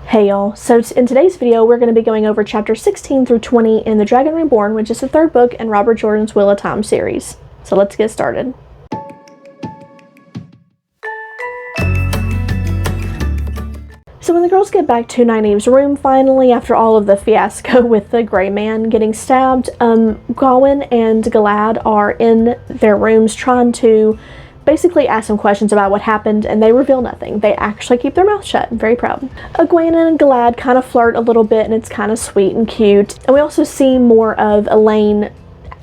Hey y'all, so in today's video we're going to be going over chapters 16 through 20 in the Dragon Reborn, which is the third book in Robert Jordan's Wheel of Time series. So let's get started. So when the girls get back to Nynaeve's room finally, after all of the fiasco with the Grey Man getting stabbed, Gawain and Galad are in their rooms trying to basically ask some questions about what happened, and they reveal nothing. They actually keep their mouth shut. I'm very proud. Egwene and Galad kind of flirt a little bit, and it's kind of sweet and cute. And we also see more of Elaine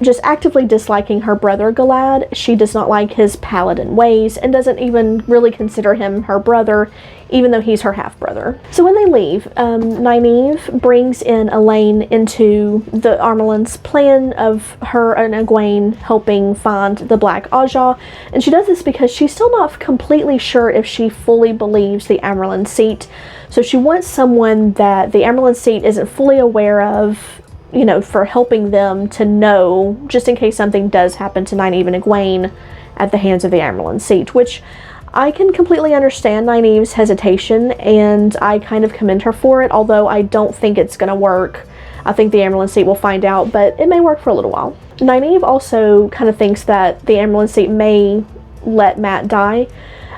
just actively disliking her brother Galad. She does not like his paladin ways and doesn't even really consider him her brother, even though he's her half-brother. So when they leave, Nynaeve brings in Elaine into the Armelin's plan of her and Egwene helping find the Black Ajah, and she does this because she's still not completely sure if she fully believes the Amerlin seat. So she wants someone that the Amerlin seat isn't fully aware of, you know, for helping them to know, just in case something does happen to Nynaeve and Egwene at the hands of the Amerlin seat, which I can completely understand Nynaeve's hesitation, and I kind of commend her for it, although I don't think it's going to work. I think the Amerlin seat will find out, but it may work for a little while. Nynaeve also kind of thinks that the Amerlin seat may let Mat die.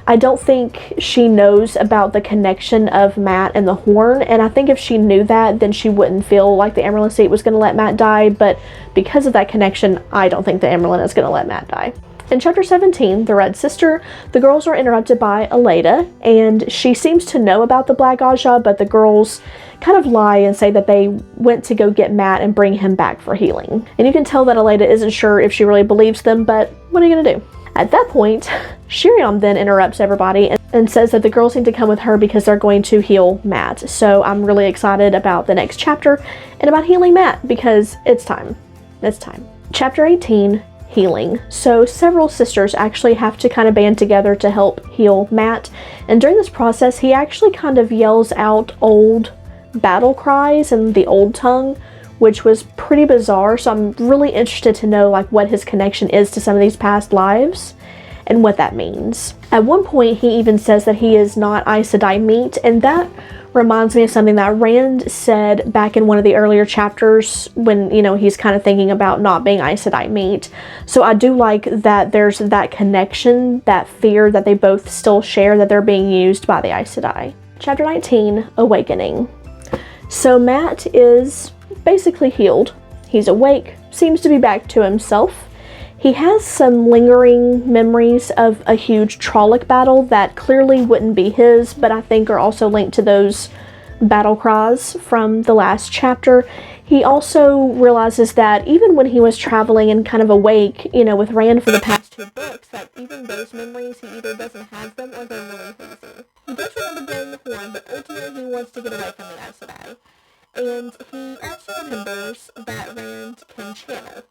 I don't think she knows about the connection of Mat and the horn, and I think if she knew that, then she wouldn't feel like the Amerlin seat was going to let Mat die, but because of that connection, I don't think the Amerlin is going to let Mat die. In chapter 17, The Red Sister, the girls are interrupted by Aleida, and she seems to know about the Black Ajah, but the girls kind of lie and say that they went to go get Mat and bring him back for healing. And you can tell that Aleida isn't sure if she really believes them, but what are you going to do? At that point, Shiriam then interrupts everybody and says that the girls need to come with her because they're going to heal Mat. So I'm really excited about the next chapter and about healing Mat because it's time. It's time. Chapter 18, Healing. So several sisters actually have to kind of band together to help heal Mat. And during this process, he actually kind of yells out old battle cries in the old tongue, which was pretty bizarre. So I'm really interested to know like what his connection is to some of these past lives and what that means. At one point, he even says that he is not Aes Sedai meat, and that reminds me of something that Rand said back in one of the earlier chapters when, you know, he's kind of thinking about not being Aes Sedai meat. So I do like that there's that connection, that fear that they both still share, that they're being used by the Aes Sedai. Chapter 19, Awakening. So Mat is basically healed. He's awake, seems to be back to himself. He has some lingering memories of a huge Trolloc battle that clearly wouldn't be his, but I think are also linked to those battle cries from the last chapter. He also realizes that even when he was traveling and kind of awake, you know, with Rand for the past two books, that even those memories, he either doesn't have them or they're really hazy. He does remember getting the horn, but ultimately he wants to get away from the Aes Sedai. And he also remembers that Rand can channel.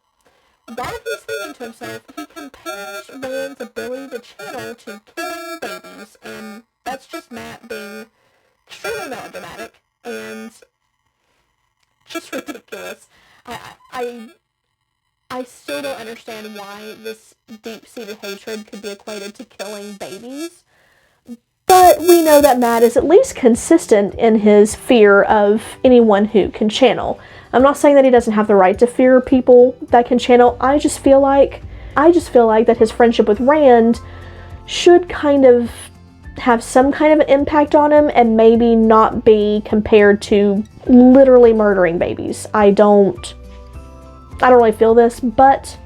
While he's thinking to himself, he compares Rand's ability to channel to killing babies, and that's just Mat being extremely melodramatic and just ridiculous. I still don't understand why this deep-seated hatred could be equated to killing babies. But we know that Mat is at least consistent in his fear of anyone who can channel. I'm not saying that he doesn't have the right to fear people that can channel. I just feel like that his friendship with Rand should kind of have some kind of an impact on him and maybe not be compared to literally murdering babies. I don't really feel this, but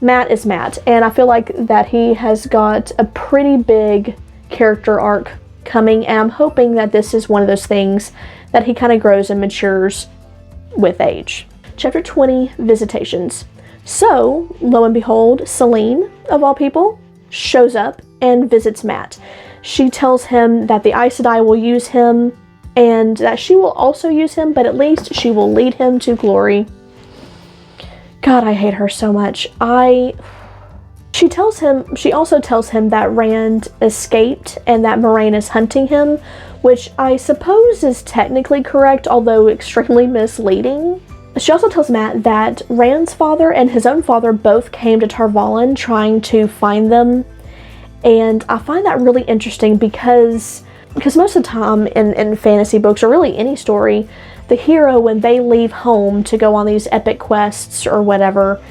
Mat is Mat, and I feel like that he has got a pretty big character arc coming, and I'm hoping that this is one of those things that he kind of grows and matures with age. Chapter 20, Visitations. So, lo and behold, Selene, of all people, shows up and visits Mat. She tells him that the Aes Sedai will use him and that she will also use him, but at least she will lead him to glory. God, I hate her so much. She also tells him that Rand escaped and that Moraine is hunting him, which I suppose is technically correct, although extremely misleading. She also tells Mat that Rand's father and his own father both came to Tar Valon trying to find them, and I find that really interesting because because most of the time in fantasy books, or really any story, the hero, when they leave home to go on these epic quests or whatever,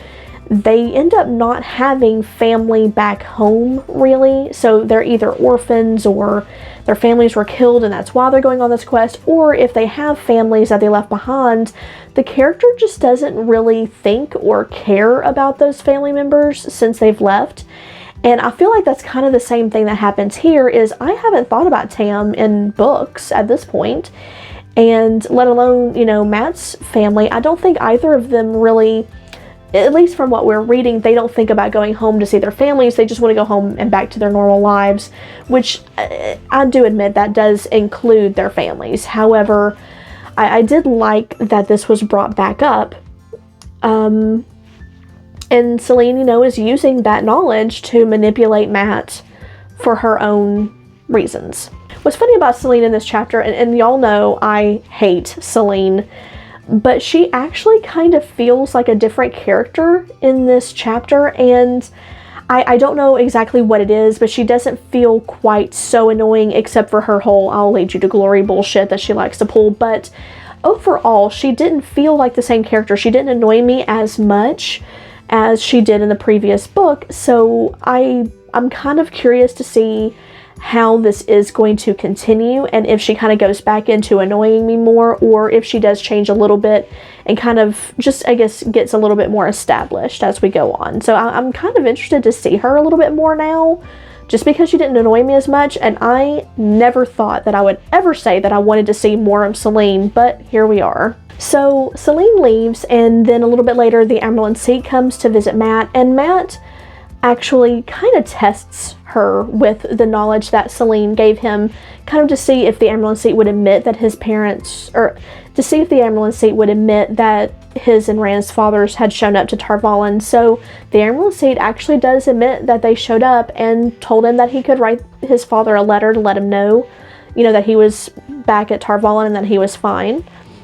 they end up not having family back home, really. So they're either orphans, or their families were killed and that's why they're going on this quest, or if they have families that they left behind, the character just doesn't really think or care about those family members since they've left. And I feel like that's kind of the same thing that happens here. Is I haven't thought about Tam in books at this point, and let alone, you know, Matt's family. I don't think either of them really, at least from what we're reading, they don't think about going home to see their families. They just want to go home and back to their normal lives, which I do admit that does include their families. However, I did like that this was brought back up. And Celine, you know, is using that knowledge to manipulate Matt for her own reasons. What's funny about Celine in this chapter, and y'all know I hate Celine, but she actually kind of feels like a different character in this chapter, and I don't know exactly what it is, but she doesn't feel quite so annoying, except for her whole "I'll lead you to glory" bullshit that she likes to pull. But overall, she didn't feel like the same character. She didn't annoy me as much as she did in the previous book, so I'm kind of curious to see how this is going to continue, and if she kind of goes back into annoying me more, or if she does change a little bit and kind of just, I guess, gets a little bit more established as we go on. So I'm kind of interested to see her a little bit more now, just because she didn't annoy me as much, and I never thought that I would ever say that I wanted to see more of Celine, but here we are. So Celine leaves, and then a little bit later the Everland seat comes to visit Matt, and Matt actually kind of tests her with the knowledge that Celine gave him, kind of to see if the Everland seat would admit that his parents, or to see if the Everland seat would admit that his and Rand's fathers had shown up to Tarvalin. So the Everland seat actually does admit that they showed up and told him that he could write his father a letter to let him know, you know, that he was back at Tarvalin and that he was fine.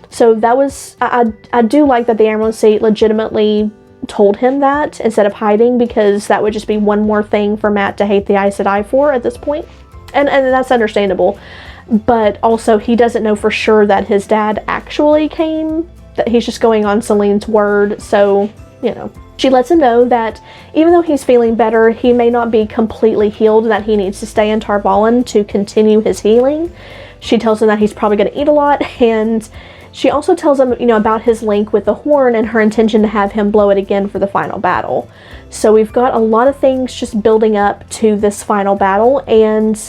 So that was, I do like that the Everland seat legitimately told him that instead of hiding, because that would just be one more thing for Matt to hate the Aes Sedai for at this point. And that's understandable. But also, he doesn't know for sure that his dad actually came, that he's just going on Celine's word. So, you know, she lets him know that even though he's feeling better, he may not be completely healed, that he needs to stay in Tarvalin to continue his healing. She tells him that he's probably going to eat a lot, and she also tells him, you know, about his link with the horn and her intention to have him blow it again for the final battle. So we've got a lot of things just building up to this final battle, and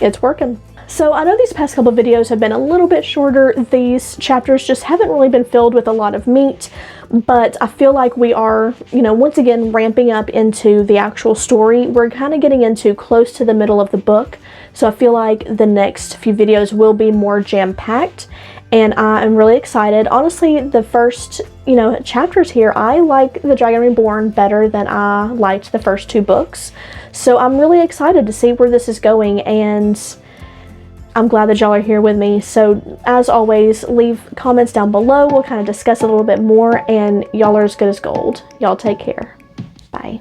it's working. So I know these past couple of videos have been a little bit shorter. These chapters just haven't really been filled with a lot of meat, but I feel like we are, you know, once again ramping up into the actual story. We're kind of getting into close to the middle of the book, so I feel like the next few videos will be more jam-packed, and I am really excited. Honestly, the first, you know, chapters here, I like the Dragon Reborn better than I liked the first two books, so I'm really excited to see where this is going, and I'm glad that y'all are here with me. So as always, leave comments down below. We'll kind of discuss a little bit more, and y'all are as good as gold. Y'all take care. Bye.